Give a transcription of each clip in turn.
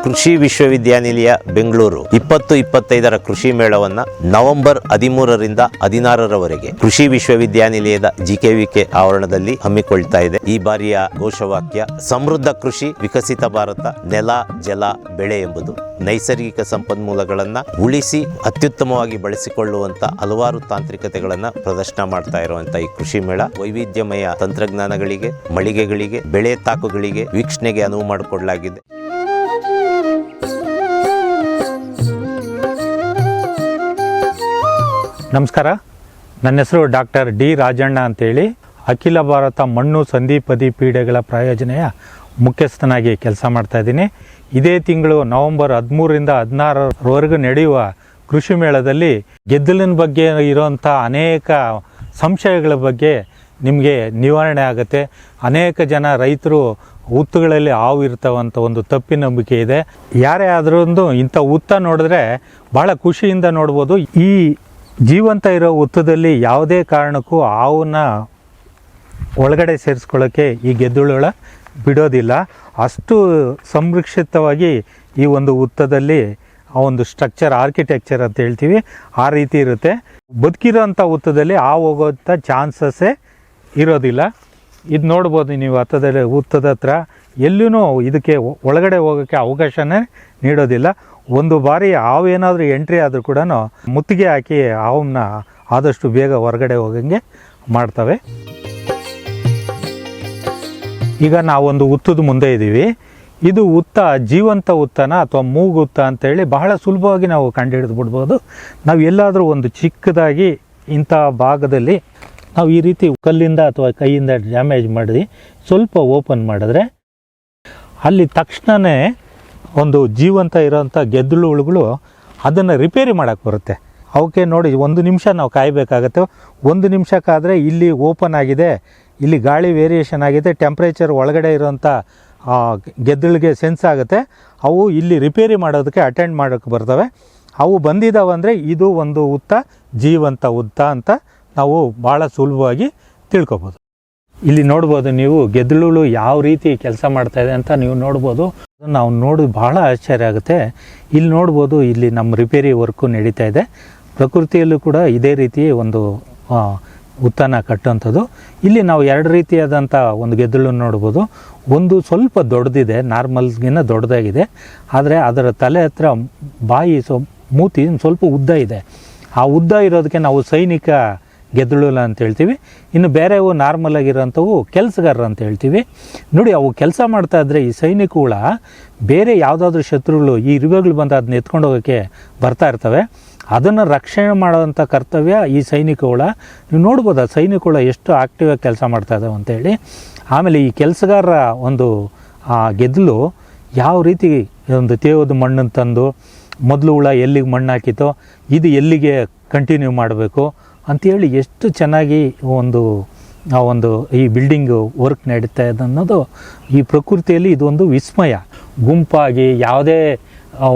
ಕೃಷಿ ವಿಶ್ವವಿದ್ಯಾನಿಲಯ ಬೆಂಗಳೂರು 2025 ಕೃಷಿ ಮೇಳವನ್ನ ನವೆಂಬರ್ 13ರಿಂದ 16ರವರೆಗೆ ಕೃಷಿ ವಿಶ್ವವಿದ್ಯಾನಿಲಯದ ಜಿಕೆವಿಕೆ ಆವರಣದಲ್ಲಿ ಹಮ್ಮಿಕೊಳ್ತಾ ಇದೆ. ಈ ಬಾರಿಯ ಘೋಷವಾಕ್ಯ ಸಮೃದ್ಧ ಕೃಷಿ ವಿಕಸಿತ ಭಾರತ, ನೆಲ ಜಲ ಬೆಳೆ ಎಂಬುದು. ನೈಸರ್ಗಿಕ ಸಂಪನ್ಮೂಲಗಳನ್ನ ಉಳಿಸಿ ಅತ್ಯುತ್ತಮವಾಗಿ ಬಳಸಿಕೊಳ್ಳುವಂತ ಹಲವಾರು ತಾಂತ್ರಿಕತೆಗಳನ್ನ ಪ್ರದರ್ಶನ ಮಾಡ್ತಾ ಇರುವಂತ ಈ ಕೃಷಿ ಮೇಳ ವೈವಿಧ್ಯಮಯ ತಂತ್ರಜ್ಞಾನಗಳಿಗೆ, ಮಳಿಗೆಗಳಿಗೆ, ಬೆಳೆ ತಾಕುಗಳಿಗೆ ವೀಕ್ಷಣೆಗೆ ಅನುವು ಮಾಡಿಕೊಡಲಾಗಿದೆ. ನಮಸ್ಕಾರ, ನನ್ನ ಹೆಸರು ಡಾಕ್ಟರ್ ಡಿ ರಾಜಣ್ಣ ಅಂತೇಳಿ ಅಖಿಲ ಭಾರತ ಮಣ್ಣು ಸಂಧಿಪದಿ ಪೀಡೆಗಳ ಪ್ರಾಯೋಜನೆಯ ಮುಖ್ಯಸ್ಥನಾಗಿ ಕೆಲಸ ಮಾಡ್ತಾ ಇದ್ದೀನಿ. ಇದೇ ತಿಂಗಳು ನವೆಂಬರ್ 13ರಿಂದ 16ರವರೆಗೂ ನಡೆಯುವ ಕೃಷಿ ಮೇಳದಲ್ಲಿ ಗೆದ್ದಲಿನ ಬಗ್ಗೆ ಇರುವಂಥ ಅನೇಕ ಸಂಶಯಗಳ ಬಗ್ಗೆ ನಿಮಗೆ ನಿವಾರಣೆ ಆಗುತ್ತೆ. ಅನೇಕ ಜನ ರೈತರು ಹುತ್ತುಗಳಲ್ಲಿ ಹಾವು ಇರ್ತಾವಂತ ಒಂದು ತಪ್ಪಿನ ನಂಬಿಕೆ ಇದೆ. ಯಾರೇ ಆದ್ರೂ ಇಂಥ ಹುತ್ತ ನೋಡಿದ್ರೆ ಭಾಳ ಖುಷಿಯಿಂದ ನೋಡ್ಬೋದು. ಈ ಜೀವಂತ ಇರೋ ಹುತ್ತದಲ್ಲಿ ಯಾವುದೇ ಕಾರಣಕ್ಕೂ ಹಾವನ್ನ ಒಳಗಡೆ ಸೇರಿಸ್ಕೊಳ್ಳೋಕ್ಕೆ ಈ ಗೆದ್ದಲುಳ ಬಿಡೋದಿಲ್ಲ. ಅಷ್ಟು ಸಂರಕ್ಷಿತವಾಗಿ ಈ ಒಂದು ಹುತ್ತದಲ್ಲಿ ಆ ಒಂದು ಸ್ಟ್ರಕ್ಚರ್, ಆರ್ಕಿಟೆಕ್ಚರ್ ಅಂತ ಹೇಳ್ತೀವಿ, ಆ ರೀತಿ ಇರುತ್ತೆ. ಬದುಕಿರೋಂಥ ಹುತ್ತದಲ್ಲಿ ಹಾವು ಹೋಗೋಂಥ ಚಾನ್ಸಸ್ಸೇ ಇರೋದಿಲ್ಲ. ಇದು ನೋಡ್ಬೋದು ನೀವು, ಹುತ್ತದ ಹತ್ರ ಎಲ್ಲೂ ಇದಕ್ಕೆ ಒಳಗಡೆ ಹೋಗೋಕ್ಕೆ ಅವಕಾಶನೇ ನೀಡೋದಿಲ್ಲ. ಒಂದು ಬಾರಿ ಹಾವು ಏನಾದರೂ ಎಂಟ್ರಿ ಆದರೂ ಕೂಡ ಮುತ್ತಿಗೆ ಹಾಕಿ ಹಾವನ್ನ ಆದಷ್ಟು ಬೇಗ ಹೊರಗಡೆ ಹೋಗಂಗೆ ಮಾಡ್ತವೆ. ಈಗ ನಾವೊಂದು ಹುತ್ತದ ಮುಂದೆ ಇದ್ದೀವಿ. ಇದು ಹುತ್ತ ಜೀವಂತ ಹುತ್ತನ ಅಥವಾ ಮೂಗು ಹುತ್ತ ಅಂತೇಳಿ ಬಹಳ ಸುಲಭವಾಗಿ ನಾವು ಕಂಡುಹಿಡಿದು ಬಿಡ್ಬೋದು. ನಾವು ಎಲ್ಲಾದರೂ ಒಂದು ಚಿಕ್ಕದಾಗಿ ಇಂಥ ಭಾಗದಲ್ಲಿ ನಾವು ಈ ರೀತಿ ಕಲ್ಲಿಂದ ಅಥವಾ ಕೈಯಿಂದ ಡ್ಯಾಮೇಜ್ ಮಾಡಿ ಸ್ವಲ್ಪ ಓಪನ್ ಮಾಡಿದ್ರೆ ಅಲ್ಲಿ ತಕ್ಷಣವೇ ಒಂದು ಜೀವಂತ ಇರೋಂಥ ಗೆದ್ದಲುಗಳು ಅದನ್ನು ರಿಪೇರಿ ಮಾಡೋಕ್ಕೆ ಬರುತ್ತೆ. ಅವಕ್ಕೆ ನೋಡಿ 1 ನಿಮಿಷ ನಾವು ಕಾಯಬೇಕಾಗತ್ತೆ. 1 ನಿಮಿಷಕ್ಕಾದರೆ ಇಲ್ಲಿ ಓಪನ್ ಆಗಿದೆ, ಇಲ್ಲಿ ಗಾಳಿ ವೇರಿಯೇಷನ್ ಆಗಿದೆ, ಟೆಂಪ್ರೇಚರ್ ಒಳಗಡೆ ಇರೋಂಥ ಗೆದ್ದಲಿಗೆ ಸೆನ್ಸ್ ಆಗುತ್ತೆ. ಅವು ಇಲ್ಲಿ ರಿಪೇರಿ ಮಾಡೋದಕ್ಕೆ ಅಟೆಂಡ್ ಮಾಡೋಕ್ಕೆ ಬರ್ತವೆ. ಅವು ಬಂದಿದ್ದಾವಂದರೆ ಇದು ಒಂದು ಹುತ್ತ ಜೀವಂತ ಹುತ್ತ ಅಂತ ನಾವು ಭಾಳ ಸುಲಭವಾಗಿ ತಿಳ್ಕೊಬೋದು. ಇಲ್ಲಿ ನೋಡ್ಬೋದು ನೀವು ಗೆದ್ದಲುಗಳು ಯಾವ ರೀತಿ ಕೆಲಸ ಮಾಡ್ತಾಯಿದೆ ಅಂತ ನೀವು ನೋಡ್ಬೋದು. ನಾವು ನೋಡಿ ಭಾಳ ಆಶ್ಚರ್ಯ ಆಗುತ್ತೆ. ಇಲ್ಲಿ ನೋಡ್ಬೋದು, ಇಲ್ಲಿ ನಮ್ಮ ರಿಪೇರಿ ವರ್ಕು ನಡೀತಾ ಇದೆ. ಪ್ರಕೃತಿಯಲ್ಲೂ ಕೂಡ ಇದೇ ರೀತಿ ಒಂದು ಹುತ್ತನ ಕಟ್ಟುವಂಥದ್ದು. ಇಲ್ಲಿ ನಾವು 2 ರೀತಿಯಾದಂಥ ಒಂದು ಗೆದ್ದಲನ್ನು ನೋಡ್ಬೋದು. ಒಂದು ಸ್ವಲ್ಪ ದೊಡ್ಡದಿದೆ, ನಾರ್ಮಲ್ಗಿನ್ನ ದೊಡ್ಡದಾಗಿದೆ. ಆದರೆ ಅದರ ತಲೆ ಹತ್ರ ಬಾಯಿ ಮೂತಿ ಸ್ವಲ್ಪ ಉದ್ದ ಇದೆ. ಆ ಉದ್ದ ಇರೋದಕ್ಕೆ ನಾವು ಸೈನಿಕ ಗೆದ್ದಲುಳ ಅಂತ ಹೇಳ್ತೀವಿ. ಇನ್ನು ಬೇರೆವು ನಾರ್ಮಲ್ ಆಗಿರೋಂಥವು ಕೆಲಸಗಾರರು ಅಂತ ಹೇಳ್ತೀವಿ. ನೋಡಿ, ಅವು ಕೆಲಸ ಮಾಡ್ತಾ ಇದ್ದರೆ ಈ ಸೈನಿಕ ಹುಳ ಬೇರೆ ಯಾವುದಾದ್ರೂ ಶತ್ರುಗಳು ಈ ಇರುವೆಗಳು ಬಂದು ಅದನ್ನ ಎತ್ಕೊಂಡು ಹೋಗೋಕ್ಕೆ ಬರ್ತಾ ಇರ್ತವೆ. ಅದನ್ನು ರಕ್ಷಣೆ ಮಾಡೋವಂಥ ಕರ್ತವ್ಯ ಈ ಸೈನಿಕ ಹುಳ. ನೀವು ನೋಡ್ಬೋದು ಆ ಸೈನಿಕ ಹುಳ ಎಷ್ಟು ಆಕ್ಟಿವಾಗಿ ಕೆಲಸ ಮಾಡ್ತಾ ಇದ್ದಾವೆ ಅಂತೇಳಿ. ಆಮೇಲೆ ಈ ಕೆಲಸಗಾರರ ಒಂದು ಗೆದ್ದಲು ಯಾವ ರೀತಿ ಒಂದು ತೇವದ ಮಣ್ಣನ್ನು ತಂದು ಮೊದಲು ಹುಳ ಎಲ್ಲಿಗೆ ಮಣ್ಣು ಹಾಕಿತೋ ಇದು ಎಲ್ಲಿಗೆ ಕಂಟಿನ್ಯೂ ಮಾಡಬೇಕು ಅಂಥೇಳಿ ಎಷ್ಟು ಚೆನ್ನಾಗಿ ಒಂದು ಈ ಬಿಲ್ಡಿಂಗು ವರ್ಕ್ ನಡೀತಾ ಇದೆ ಅನ್ನೋದು ಈ ಪ್ರಕೃತಿಯಲ್ಲಿ ಇದೊಂದು ವಿಸ್ಮಯ. ಗುಂಪಾಗಿ ಯಾವುದೇ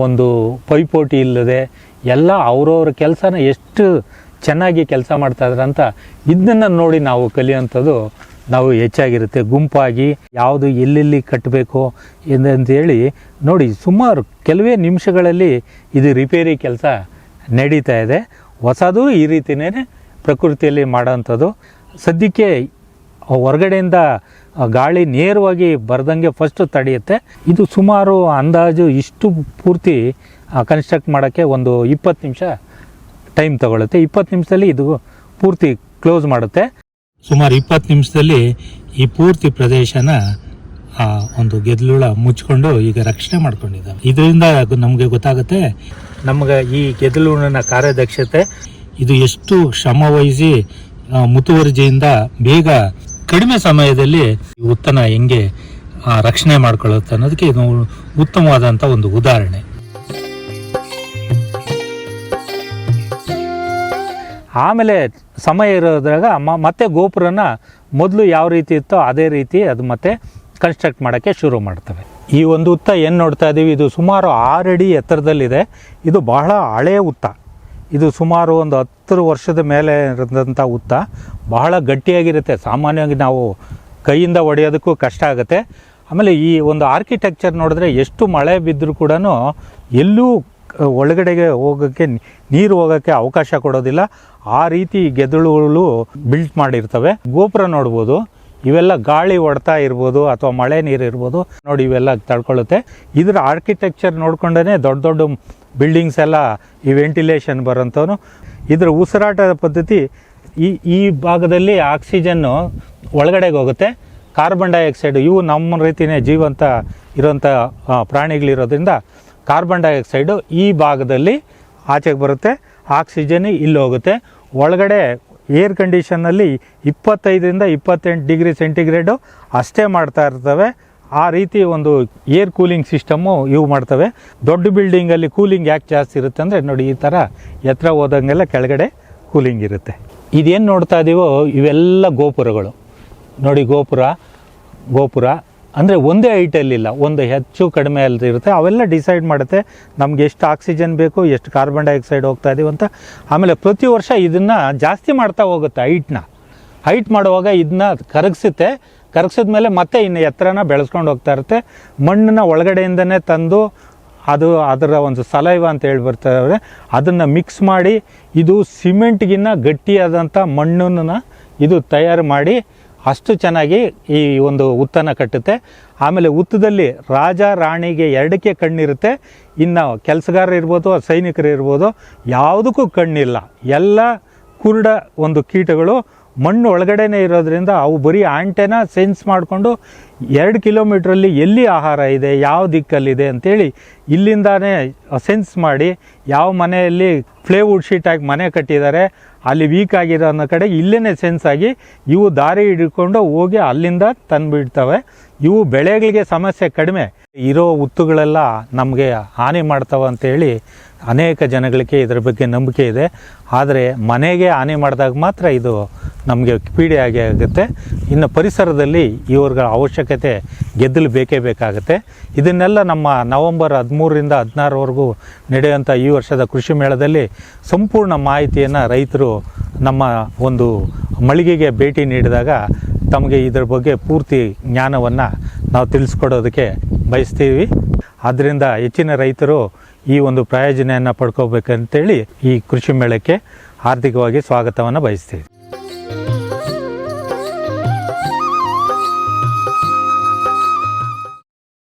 ಒಂದು ಪೈಪೋಟಿ ಇಲ್ಲದೆ ಎಲ್ಲ ಅವ್ರವ್ರ ಕೆಲಸನ ಎಷ್ಟು ಚೆನ್ನಾಗಿ ಕೆಲಸ ಮಾಡ್ತಾಯಿದ್ರೆ ಅಂತ ಇದನ್ನು ನೋಡಿ ನಾವು ಕಲಿಯೋಂಥದ್ದು ನಾವು ಹೆಚ್ಚಾಗಿರುತ್ತೆ. ಗುಂಪಾಗಿ ಯಾವುದು ಎಲ್ಲೆಲ್ಲಿ ಕಟ್ಟಬೇಕು ಅಂತೇಳಿ ನೋಡಿ ಸುಮಾರು ಕೆಲವೇ ನಿಮಿಷಗಳಲ್ಲಿ ಇದು ರಿಪೇರಿ ಕೆಲಸ ನಡೀತಾ ಇದೆ. ಹೊಸದು ಈ ರೀತಿಯೇ ಪ್ರಕೃತಿಯಲ್ಲಿ ಮಾಡೋವಂಥದ್ದು. ಸದ್ಯಕ್ಕೆ ಹೊರಗಡೆಯಿಂದ ಗಾಳಿ ನೇರವಾಗಿ ಬರ್ದಂಗೆ ಫಸ್ಟು ತಡೆಯುತ್ತೆ. ಇದು ಸುಮಾರು ಅಂದಾಜು ಇಷ್ಟು ಪೂರ್ತಿ ಕನ್ಸ್ಟ್ರಕ್ಟ್ ಮಾಡೋಕ್ಕೆ ಒಂದು 20 ನಿಮಿಷ ಟೈಮ್ ತಗೊಳುತ್ತೆ. 20 ನಿಮಿಷದಲ್ಲಿ ಇದು ಪೂರ್ತಿ ಕ್ಲೋಸ್ ಮಾಡುತ್ತೆ. ಸುಮಾರು 20 ನಿಮಿಷದಲ್ಲಿ ಈ ಪೂರ್ತಿ ಪ್ರದೇಶನ ಒಂದು ಗೆದ್ದಲುಳ ಮುಚ್ಕೊಂಡು ಈಗ ರಕ್ಷಣೆ ಮಾಡ್ಕೊಂಡಿದ್ದಾವೆ. ಇದರಿಂದ ನಮಗೆ ಗೊತ್ತಾಗುತ್ತೆ ನಮಗೆ ಈ ಗೆದ್ದಲುಳನ ಕಾರ್ಯದಕ್ಷತೆ, ಇದು ಎಷ್ಟು ಶ್ರಮ ವಹಿಸಿ ಮುತುವರ್ಜಿಯಿಂದ ಬೇಗ ಕಡಿಮೆ ಸಮಯದಲ್ಲಿ ಈ ಹುತ್ತನ ಹೆಂಗೆ ರಕ್ಷಣೆ ಮಾಡ್ಕೊಳ್ಳುತ್ತೆ ಅನ್ನೋದಕ್ಕೆ ಇದು ಉತ್ತಮವಾದಂಥ ಒಂದು ಉದಾಹರಣೆ. ಆಮೇಲೆ ಸಮಯ ಇರೋದ್ರಾಗ ಮತ್ತೆ ಗೋಪುರನ ಮೊದಲು ಯಾವ ರೀತಿ ಇತ್ತೋ ಅದೇ ರೀತಿ ಅದು ಮತ್ತೆ ಕನ್ಸ್ಟ್ರಕ್ಟ್ ಮಾಡೋಕ್ಕೆ ಶುರು ಮಾಡ್ತವೆ. ಈ ಒಂದು ಹುತ್ತ ಏನು ನೋಡ್ತಾ ಇದ್ದೀವಿ, ಇದು ಸುಮಾರು 6 ಅಡಿ ಎತ್ತರದಲ್ಲಿದೆ. ಇದು ಬಹಳ ಹಳೆಯ ಹುತ್ತ. ಇದು ಸುಮಾರು ಒಂದು 10 ವರ್ಷದ ಮೇಲೆ ಇರೋಂಥ ಹುತ್ತ. ಬಹಳ ಗಟ್ಟಿಯಾಗಿರುತ್ತೆ. ಸಾಮಾನ್ಯವಾಗಿ ನಾವು ಕೈಯಿಂದ ಹೊಡೆಯೋದಕ್ಕೂ ಕಷ್ಟ ಆಗುತ್ತೆ. ಆಮೇಲೆ ಈ ಒಂದು ಆರ್ಕಿಟೆಕ್ಚರ್ ನೋಡಿದ್ರೆ ಎಷ್ಟು ಮಳೆ ಬಿದ್ದರೂ ಕೂಡ ಎಲ್ಲೂ ಒಳಗಡೆಗೆ ಹೋಗೋಕ್ಕೆ ನೀರು ಹೋಗೋಕ್ಕೆ ಅವಕಾಶ ಕೊಡೋದಿಲ್ಲ. ಆ ರೀತಿ ಗೆದ್ದಲುಗಳು ಬಿಲ್ಟ್ ಮಾಡಿರ್ತವೆ. ಗೋಪುರ ನೋಡ್ಬೋದು, ಇವೆಲ್ಲ ಗಾಳಿ ಹೊಡ್ತಾ ಇರ್ಬೋದು ಅಥವಾ ಮಳೆ ನೀರು ಇರ್ಬೋದು, ನೋಡಿ ಇವೆಲ್ಲ ತಡ್ಕೊಳ್ಳುತ್ತೆ. ಇದರ ಆರ್ಕಿಟೆಕ್ಚರ್ ನೋಡ್ಕೊಂಡೇ ದೊಡ್ಡ ದೊಡ್ಡ ಬಿಲ್ಡಿಂಗ್ಸ್ ಎಲ್ಲ ಈ ವೆಂಟಿಲೇಷನ್ ಬರೋಂಥವನು. ಇದರ ಉಸಿರಾಟದ ಪದ್ಧತಿ ಈ ಭಾಗದಲ್ಲಿ ಆಕ್ಸಿಜನ್ನು ಒಳಗಡೆಗೆ ಹೋಗುತ್ತೆ, ಕಾರ್ಬನ್ ಡೈಆಕ್ಸೈಡ್ ಇವು ನಮ್ಮ ರೀತಿಯೇ ಜೀವಂತ ಇರೋಂಥ ಪ್ರಾಣಿಗಳಿರೋದ್ರಿಂದ ಕಾರ್ಬನ್ ಡೈಆಕ್ಸೈಡು ಈ ಭಾಗದಲ್ಲಿ ಆಚೆಗೆ ಬರುತ್ತೆ, ಆಕ್ಸಿಜನ್ ಇಲ್ಲಿ ಹೋಗುತ್ತೆ. ಒಳಗಡೆ ಏರ್ ಕಂಡೀಷನ್ನಲ್ಲಿ 25ರಿಂದ 28 ಡಿಗ್ರಿ ಸೆಂಟಿಗ್ರೇಡು ಅಷ್ಟೇ ಮಾಡ್ತಾ ಇರ್ತವೆ. ಆ ರೀತಿ ಒಂದು ಏರ್ ಕೂಲಿಂಗ್ ಸಿಸ್ಟಮ್ಮು ಇವು ಮಾಡ್ತವೆ. ದೊಡ್ಡ ಬಿಲ್ಡಿಂಗಲ್ಲಿ ಕೂಲಿಂಗ್ ಯಾಕೆ ಜಾಸ್ತಿ ಇರುತ್ತೆ ಅಂದರೆ ನೋಡಿ, ಈ ಥರ ಎತ್ತರ ಹೋದಂಗೆಲ್ಲ ಕೆಳಗಡೆ ಕೂಲಿಂಗ್ ಇರುತ್ತೆ. ಇದೇನು ನೋಡ್ತಾ ಇದ್ದೀವೋ ಇವೆಲ್ಲ ಗೋಪುರಗಳು ನೋಡಿ. ಗೋಪುರ ಅಂದರೆ ಒಂದೇ ಹೈಟಲ್ಲಿಲ್ಲ, ಒಂದು ಹೆಚ್ಚು ಕಡಿಮೆ ಅಲ್ಲಿ ಇರುತ್ತೆ. ಅವೆಲ್ಲ ಡಿಸೈಡ್ ಮಾಡುತ್ತೆ ನಮ್ಗೆ ಎಷ್ಟು ಆಕ್ಸಿಜನ್ ಬೇಕು, ಎಷ್ಟು ಕಾರ್ಬನ್ ಡೈಆಕ್ಸೈಡ್ ಹೋಗ್ತಾ ಇದೀವಿ ಅಂತ. ಆಮೇಲೆ ಪ್ರತಿ ವರ್ಷ ಇದನ್ನು ಜಾಸ್ತಿ ಮಾಡ್ತಾ ಹೋಗುತ್ತೆ. ಹೈಟ್ ಮಾಡುವಾಗ ಇದನ್ನ ಕರಗಿಸಿದ್ಮೇಲೆ ಮತ್ತೆ ಇನ್ನು ಎತ್ತರನ ಬೆಳೆಸ್ಕೊಂಡು ಹೋಗ್ತಾ ಇರುತ್ತೆ. ಮಣ್ಣನ್ನ ಒಳಗಡೆಯಿಂದನೇ ತಂದು ಅದರ ಒಂದು ಸಲೈವ ಅಂತ ಹೇಳಿ ಬರ್ತಾರೆ, ಅದನ್ನು ಮಿಕ್ಸ್ ಮಾಡಿ ಇದು ಸಿಮೆಂಟ್ಗಿನ್ನ ಗಟ್ಟಿಯಾದಂಥ ಮಣ್ಣನ್ನು ಇದು ತಯಾರು ಮಾಡಿ ಅಷ್ಟು ಚೆನ್ನಾಗಿ ಈ ಒಂದು ಹುತ್ತನ್ನು ಕಟ್ಟುತ್ತೆ. ಆಮೇಲೆ ಹುತ್ತದಲ್ಲಿ ರಾಜ ರಾಣಿಗೆ ಎರಡಕ್ಕೆ ಕಣ್ಣಿರುತ್ತೆ. ಇನ್ನು ಕೆಲಸಗಾರರು ಇರ್ಬೋದು, ಸೈನಿಕರು ಇರ್ಬೋದು, ಯಾವುದಕ್ಕೂ ಕಣ್ಣಿಲ್ಲ. ಎಲ್ಲ ಕುರುಡ ಒಂದು ಕೀಟಗಳು ಮಣ್ಣು ಒಳಗಡೆನೇ ಇರೋದ್ರಿಂದ ಅವು ಬರೀ ಆಂಟೆನ ಸೆನ್ಸ್ ಮಾಡಿಕೊಂಡು 2 ಕಿಲೋಮೀಟ್ರಲ್ಲಿ ಎಲ್ಲಿ ಆಹಾರ ಇದೆ, ಯಾವ ದಿಕ್ಕಲ್ಲಿದೆ ಅಂಥೇಳಿ ಇಲ್ಲಿಂದಾನೇ ಸೆನ್ಸ್ ಮಾಡಿ ಯಾವ ಮನೆಯಲ್ಲಿ ಪ್ಲೇವುಡ್ ಶೀಟ್ ಹಾಕಿ ಮನೆ ಕಟ್ಟಿದ್ದಾರೆ ಅಲ್ಲಿ ವೀಕ್ ಆಗಿರೋ ಅನ್ನೋ ಕಡೆ ಇಲ್ಲೇ ಸೆನ್ಸ್ ಆಗಿ ಇವು ದಾರಿ ಹಿಡ್ಕೊಂಡು ಹೋಗಿ ಅಲ್ಲಿಂದ ತಂದುಬಿಡ್ತವೆ. ಇವು ಬೆಳೆಗಳಿಗೆ ಸಮಸ್ಯೆ ಕಡಿಮೆ. ಇರೋ ಹುತ್ತುಗಳೆಲ್ಲ ನಮಗೆ ಹಾನಿ ಮಾಡ್ತವೆ ಅಂತೇಳಿ ಅನೇಕ ಜನಗಳಿಗೆ ಇದರ ಬಗ್ಗೆ ನಂಬಿಕೆ ಇದೆ. ಆದರೆ ಮನೆಗೆ ಹಾನಿ ಮಾಡಿದಾಗ ಮಾತ್ರ ಇದು ನಮಗೆ ಪೀಡೆಯಾಗಿ ಆಗುತ್ತೆ. ಇನ್ನು ಪರಿಸರದಲ್ಲಿ ಇವ್ರ ಅವಶ್ಯಕತೆ ಗೆದ್ದಲು ಬೇಕೇ ಬೇಕಾಗುತ್ತೆ. ಇದನ್ನೆಲ್ಲ ನಮ್ಮ ನವೆಂಬರ್ 13ರಿಂದ 16ವರೆಗೂ ನಡೆಯುವಂಥ ಈ ವರ್ಷದ ಕೃಷಿ ಮೇಳದಲ್ಲಿ ಸಂಪೂರ್ಣ ಮಾಹಿತಿಯನ್ನು ರೈತರು ನಮ್ಮ ಒಂದು ಮಳಿಗೆಗೆ ಭೇಟಿ ನೀಡಿದಾಗ ತಮಗೆ ಇದರ ಬಗ್ಗೆ ಪೂರ್ತಿ ಜ್ಞಾನವನ್ನು ನಾವು ತಿಳಿಸ್ಕೊಡೋದಕ್ಕೆ ಬಯಸ್ತೀವಿ. ಆದ್ದರಿಂದ ಹೆಚ್ಚಿನ ರೈತರು ಈ ಒಂದು ಪ್ರಯೋಜನೆಯನ್ನು ಪಡ್ಕೋಬೇಕಂತೇಳಿ ಈ ಕೃಷಿ ಮೇಳಕ್ಕೆ ಹಾರ್ದಿಕವಾಗಿ ಸ್ವಾಗತವನ್ನು ಬಯಸ್ತೀವಿ.